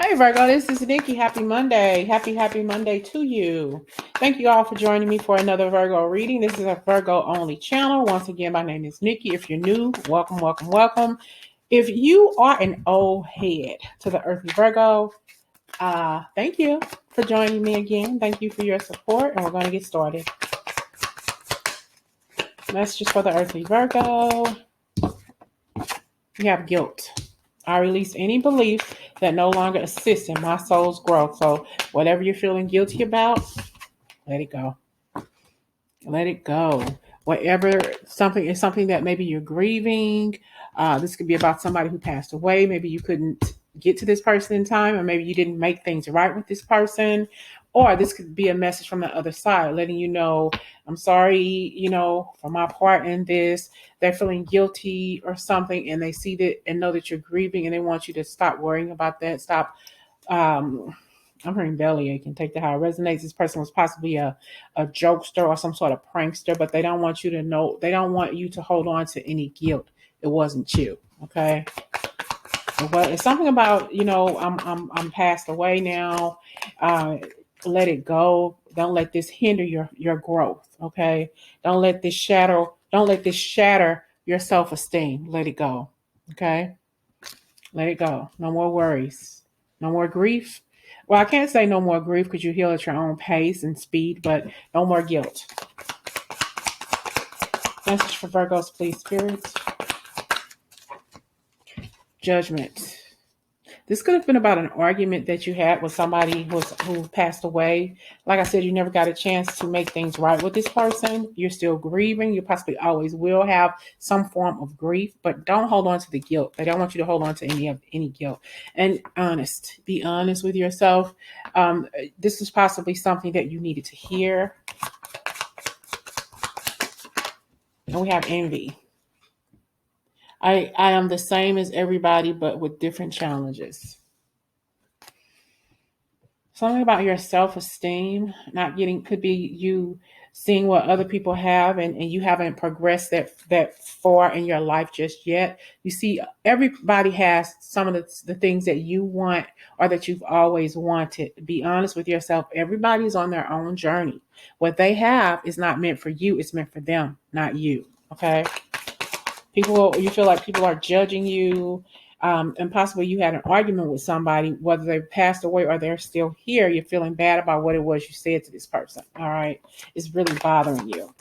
Hey Virgo, this is Nikki. Happy Monday. Happy Monday to you. Thank you all for joining me for another Virgo reading. This is a Virgo only channel. Once again, my name is Nikki. If you're new, welcome. If you are an old head to the earthy Virgo, thank you for joining me again. Thank you for your support, and we're going to get started. Messages for the earthy Virgo. You have guilt. I release any belief that no longer assists in my soul's growth. So whatever you're feeling guilty about, let it go. Let it go. Whatever something is something that maybe you're grieving. This could be about somebody who passed away. Maybe you couldn't get to this person in time, or maybe you didn't make things right with this person. Or this could be a message from the other side, letting you know, I'm sorry, for my part in this. They're feeling guilty or something, and they see that and know that you're grieving, and they want you to stop worrying about that. Stop. I'm hearing bellyache and take the how it resonates. This person was possibly a jokester or some sort of prankster, but they don't want you to know, they don't want you to hold on to any guilt. It wasn't you. Okay. But it's something about, I'm passed away now. Let it go. Don't let this hinder your growth. Okay. Don't let this shatter your self-esteem. Let it go. Okay. Let it go. No more worries. No more grief. Well, I can't say no more grief because you heal at your own pace and speed, but no more guilt. Message for Virgos, please, Spirit. Judgment. This could have been about an argument that you had with somebody who passed away. Like I said, you never got a chance to make things right with this person. You're still grieving. You possibly always will have some form of grief, but don't hold on to the guilt. They don't want you to hold on to any guilt. And be honest with yourself. This is possibly something that you needed to hear. And we have envy. I am the same as everybody, but with different challenges. Something about your self-esteem not getting, could be you seeing what other people have, and you haven't progressed that far in your life just yet. You see, everybody has some of the things that you want or that you've always wanted. Be honest with yourself. Everybody's on their own journey. What they have is not meant for you. It's meant for them, not you. Okay. You feel like people are judging you, and possibly you had an argument with somebody, whether they passed away or they're still here. You're feeling bad about what it was you said to this person. All right. It's really bothering you.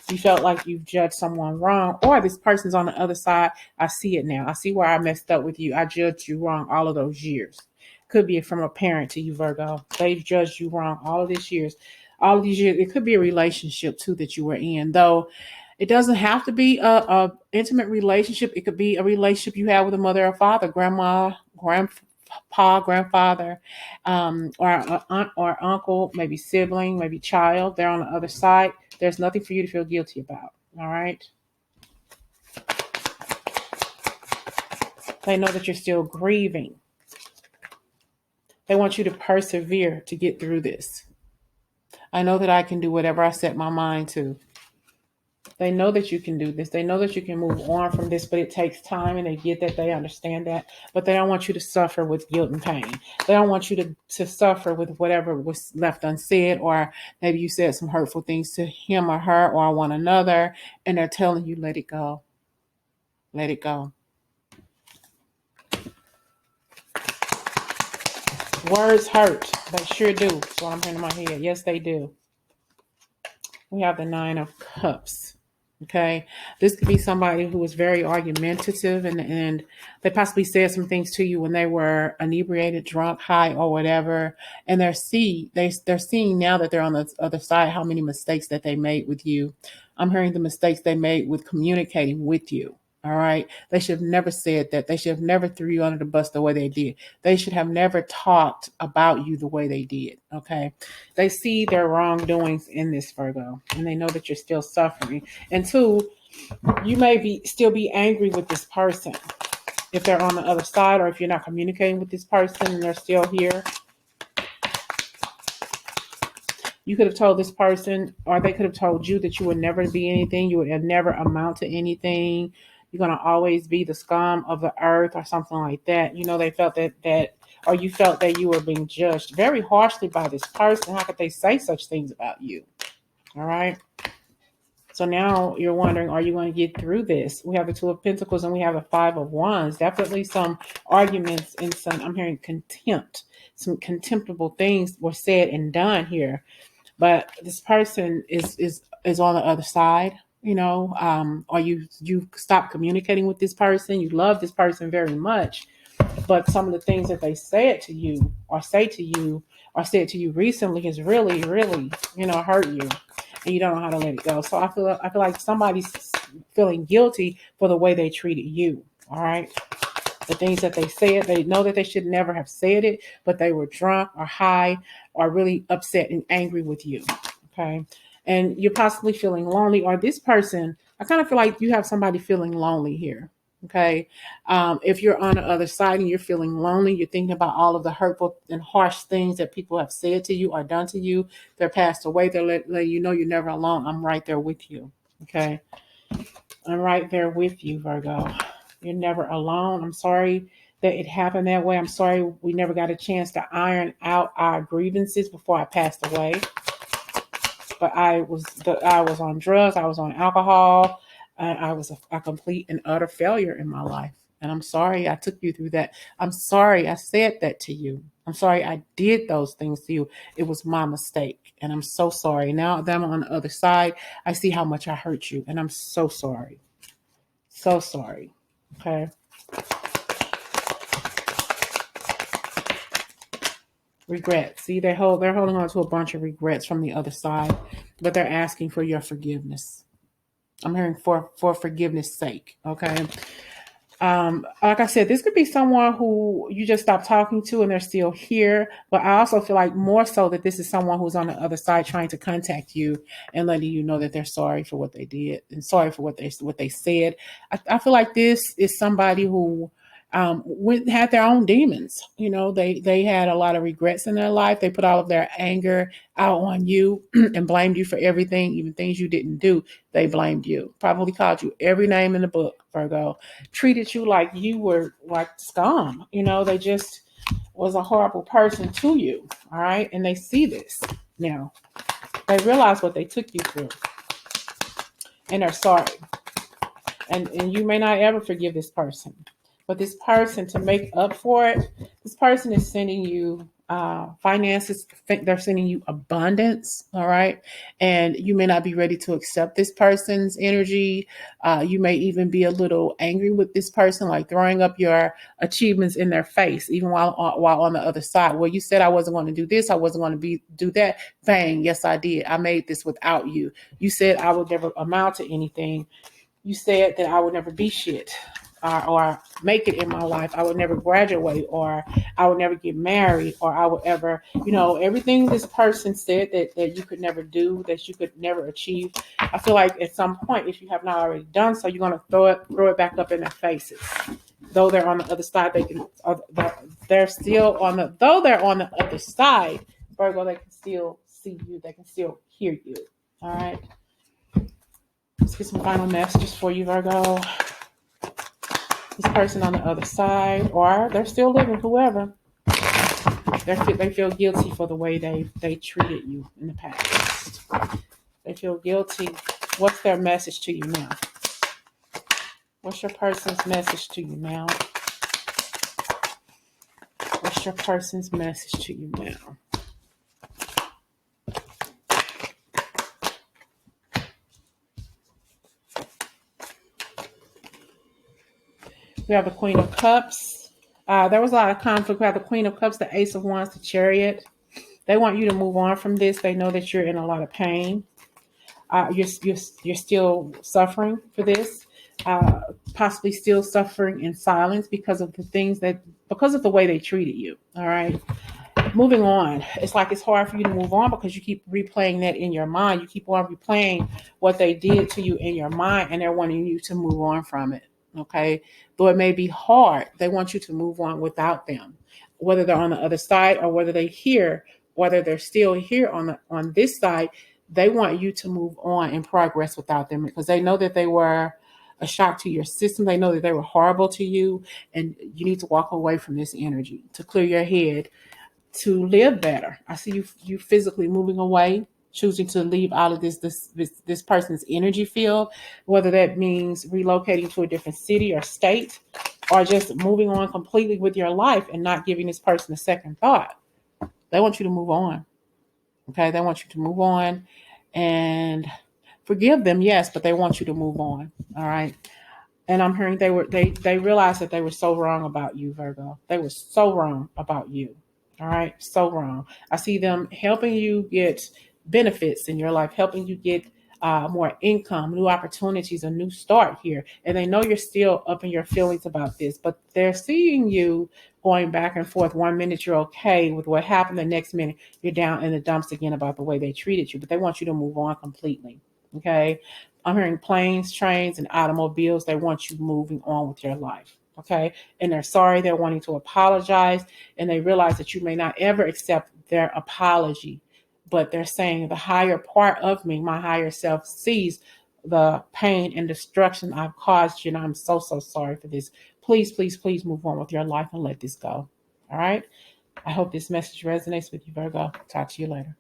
You felt like you've judged someone wrong, or this person's on the other side. I see it now. I see where I messed up with you. I judged you wrong all of those years. Could be from a parent to you, Virgo. They've judged you wrong all of these years. All of these years. It could be a relationship too that you were in, though. It doesn't have to be a intimate relationship. It could be a relationship you have with a mother or father, grandma, grandpa, grandfather, or an aunt or uncle, maybe sibling, maybe child. They're on the other side. There's nothing for you to feel guilty about. All right. They know that you're still grieving. They want you to persevere to get through this. I know that I can do whatever I set my mind to. They know that you can do this. They know that you can move on from this, but it takes time, and they get that. They understand that. But they don't want you to suffer with guilt and pain. They don't want you to suffer with whatever was left unsaid, or maybe you said some hurtful things to him or her or one another, and they're telling you, let it go. Let it go. Words hurt. They sure do. That's what I'm hearing in my head. Yes, they do. We have the 9 of Cups. Okay. This could be somebody who was very argumentative, and they possibly said some things to you when they were inebriated, drunk, high, or whatever. And they're seeing now that they're on the other side how many mistakes that they made with you. I'm hearing the mistakes they made with communicating with you. All right. They should have never said that. They should have never threw you under the bus the way they did. They should have never talked about you the way they did. Okay. They see their wrongdoings in this, Virgo, and they know that you're still suffering. And 2, you may still be angry with this person if they're on the other side, or if you're not communicating with this person and they're still here. You could have told this person, or they could have told you, that you would never be anything. You would never amount to anything. you're going to always be the scum of the earth or something like that. They felt that or you felt that you were being judged very harshly by this person. How could they say such things about you? All right. So now you're wondering, are you going to get through this? We have the Two of Pentacles and we have the Five of Wands. Definitely some arguments and I'm hearing contempt. Some contemptible things were said and done here. But this person is on the other side, or you stop communicating with this person. You love this person very much, but some of the things that they said to you or say to you or said to you recently has really, really, hurt you, and you don't know how to let it go. So I feel like somebody's feeling guilty for the way they treated you. All right. The things that they said, they know that they should never have said it, but they were drunk or high or really upset and angry with you. Okay. And you're possibly feeling lonely, or this person, I kind of feel like you have somebody feeling lonely here. Okay. If you're on the other side and you're feeling lonely, you're thinking about all of the hurtful and harsh things that people have said to you or done to you. They're passed away. They're letting you know you're never alone. I'm right there with you. Okay. I'm right there with you, Virgo. You're never alone. I'm sorry that it happened that way. I'm sorry we never got a chance to iron out our grievances before I passed away. But I was on drugs. I was on alcohol. I was a complete and utter failure in my life. And I'm sorry I took you through that. I'm sorry I said that to you. I'm sorry I did those things to you. It was my mistake. And I'm so sorry. Now that I'm on the other side, I see how much I hurt you. And I'm so sorry. So sorry. Okay. Regret. See, they're holding on to a bunch of regrets from the other side, but they're asking for your forgiveness. I'm hearing for forgiveness' sake. Okay. Like I said, this could be someone who you just stopped talking to and they're still here. But I also feel like more so that this is someone who's on the other side trying to contact you and letting you know that they're sorry for what they did and sorry for what they said. I feel like this is somebody who had their own demons. They had a lot of regrets in their life. They put all of their anger out on you and blamed you for everything, even things you didn't do. They blamed you. Probably called you every name in the book, Virgo. Treated you like you were like scum. They just was a horrible person to you. All right. And they see this now. They realize what they took you through. And they're sorry. And you may not ever forgive this person. But this person, to make up for it, this person is sending you finances. They're sending you abundance. All right. And you may not be ready to accept this person's energy. You may even be a little angry with this person, like throwing up your achievements in their face, even while on the other side. Well, you said I wasn't going to do this. I wasn't going to do that. Bang. Yes, I did. I made this without you. You said I would never amount to anything. You said that I would never be shit. Or make it in my life. I would never graduate, or I would never get married, or I would ever, everything this person said that you could never do, that you could never achieve. I feel like at some point, if you have not already done so, you're going to throw it back up in their faces. Though they're on the other side, they're still on the, though they're on the other side, Virgo, they can still see you. They can still hear you. All right. Let's get some final messages for you, Virgo. This person on the other side, or they're still living, whoever, they feel guilty for the way they treated you in the past. They feel guilty. What's their message to you now? What's your person's message to you now? What's your person's message to you now? We have the Queen of Cups. There was a lot of conflict. We have the Queen of Cups, the Ace of Wands, the Chariot. They want you to move on from this. They know that you're in a lot of pain. You're still suffering for this. Possibly still suffering in silence because of because of the way they treated you. All right. Moving on. It's like it's hard for you to move on because you keep replaying that in your mind. You keep on replaying what they did to you in your mind, and they're wanting you to move on from it. Okay. Though it may be hard, they want you to move on without them, whether they're on the other side or whether they're still here on this side. They want you to move on and progress without them because they know that they were a shock to your system. They know that they were horrible to you, and you need to walk away from this energy to clear your head to live better. I see you physically moving away, choosing to leave out of this person's energy field, whether that means relocating to a different city or state, or just moving on completely with your life and not giving this person a second thought. They want you to move on. Okay, they want you to move on and forgive them, yes, but they want you to move on. All right. And I'm hearing they realized that they were so wrong about you, Virgo. They were so wrong about you. All right, so wrong. I see them helping you get benefits in your life, helping you get more income, new opportunities, a new start here. And they know you're still up in your feelings about this, but they're seeing you going back and forth. 1 minute you're okay with what happened, the next minute you're down in the dumps again about the way they treated you. But they want you to move on completely. Okay. I'm hearing planes, trains, and automobiles. They want you moving on with your life. Okay. And they're sorry. They're wanting to apologize. And they realize that you may not ever accept their apology. But they're saying the higher part of me, my higher self, sees the pain and destruction I've caused you. And I'm so, so sorry for this. Please, please, please move on with your life and let this go. All right. I hope this message resonates with you, Virgo. Talk to you later.